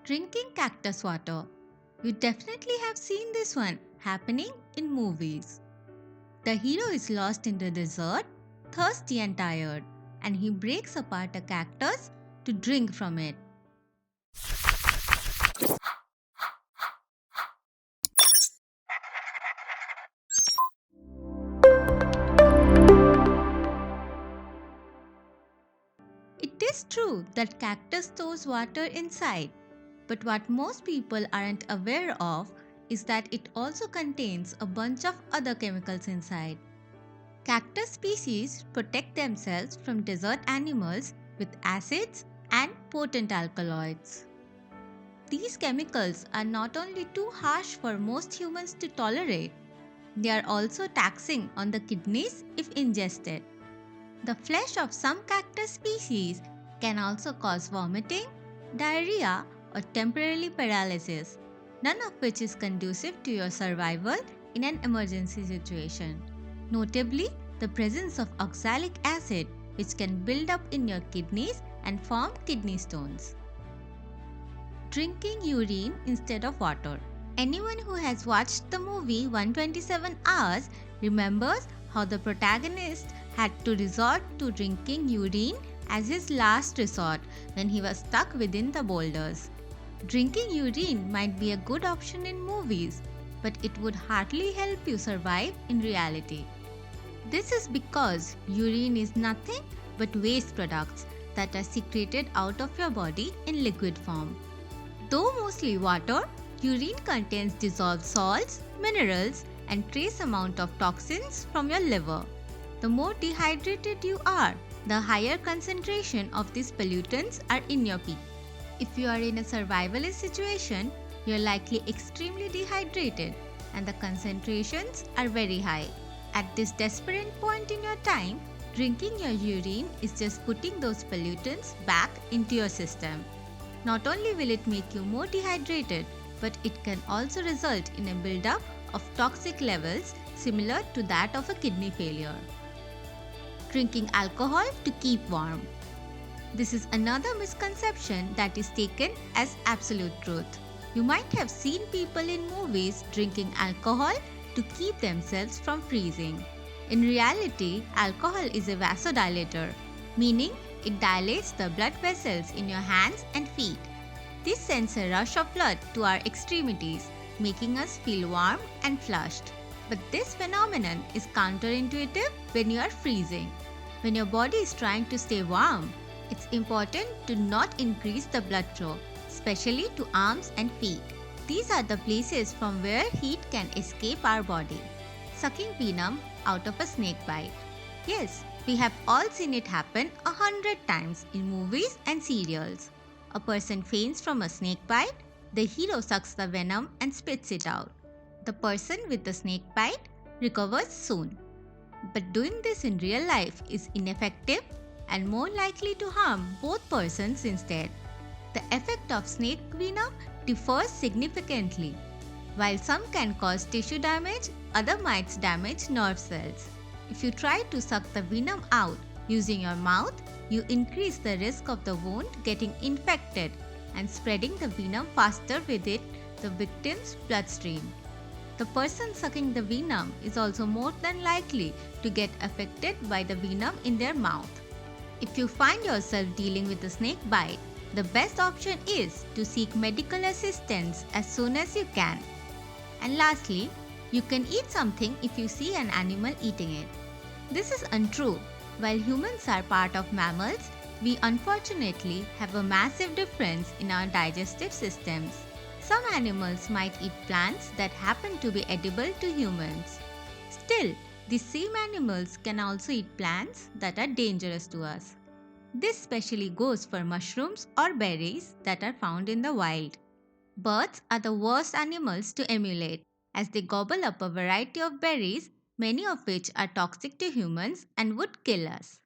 Drinking cactus water. You definitely have seen this one happening in movies. The hero is lost in the desert, thirsty and tired, and he breaks apart a cactus to drink from it. It is true that cactus stores water inside, but what most people aren't aware of is that it also contains a bunch of other chemicals inside. Cactus species protect themselves from desert animals with acids and potent alkaloids. These chemicals are not only too harsh for most humans to tolerate, they are also taxing on the kidneys if ingested. The flesh of some cactus species can also cause vomiting, diarrhea, or temporary paralysis, none of which is conducive to your survival in an emergency situation. Notably, the presence of oxalic acid, which can build up in your kidneys and form kidney stones. Drinking urine instead of water. Anyone who has watched the movie 127 Hours remembers how the protagonist had to resort to drinking urine as his last resort when he was stuck within the boulders. Drinking urine might be a good option in movies, but it would hardly help you survive in reality. This is because urine is nothing but waste products that are secreted out of your body in liquid form. Though mostly water, urine contains dissolved salts, minerals, and trace amount of toxins from your liver. The more dehydrated you are, the higher concentration of these pollutants are in your pee. If you are in a survivalist situation, you are likely extremely dehydrated and the concentrations are very high. At this desperate point in your time, drinking your urine is just putting those pollutants back into your system. Not only will it make you more dehydrated, but it can also result in a buildup of toxic levels similar to that of a kidney failure. Drinking alcohol to keep warm. This is another misconception that is taken as absolute truth. You might have seen people in movies drinking alcohol to keep themselves from freezing. In reality, alcohol is a vasodilator, meaning it dilates the blood vessels in your hands and feet. This sends a rush of blood to our extremities, making us feel warm and flushed. But this phenomenon is counterintuitive when you are freezing. When your body is trying to stay warm, it's important to not increase the blood flow, especially to arms and feet. These are the places from where heat can escape our body. Sucking venom out of a snake bite. Yes, we have all seen it happen 100 times in movies and serials. A person faints from a snake bite, the hero sucks the venom and spits it out. The person with the snake bite recovers soon. But doing this in real life is ineffective and more likely to harm both persons instead. The effect of snake venom differs significantly. While some can cause tissue damage, other might damage nerve cells. If you try to suck the venom out using your mouth, you increase the risk of the wound getting infected and spreading the venom faster within the victim's bloodstream. The person sucking the venom is also more than likely to get affected by the venom in their mouth. If you find yourself dealing with a snake bite, the best option is to seek medical assistance as soon as you can. And lastly, you can eat something if you see an animal eating it. This is untrue. While humans are part of mammals, we unfortunately have a massive difference in our digestive systems. Some animals might eat plants that happen to be edible to humans. Still, these same animals can also eat plants that are dangerous to us. This specially goes for mushrooms or berries that are found in the wild. Birds are the worst animals to emulate, as they gobble up a variety of berries, many of which are toxic to humans and would kill us.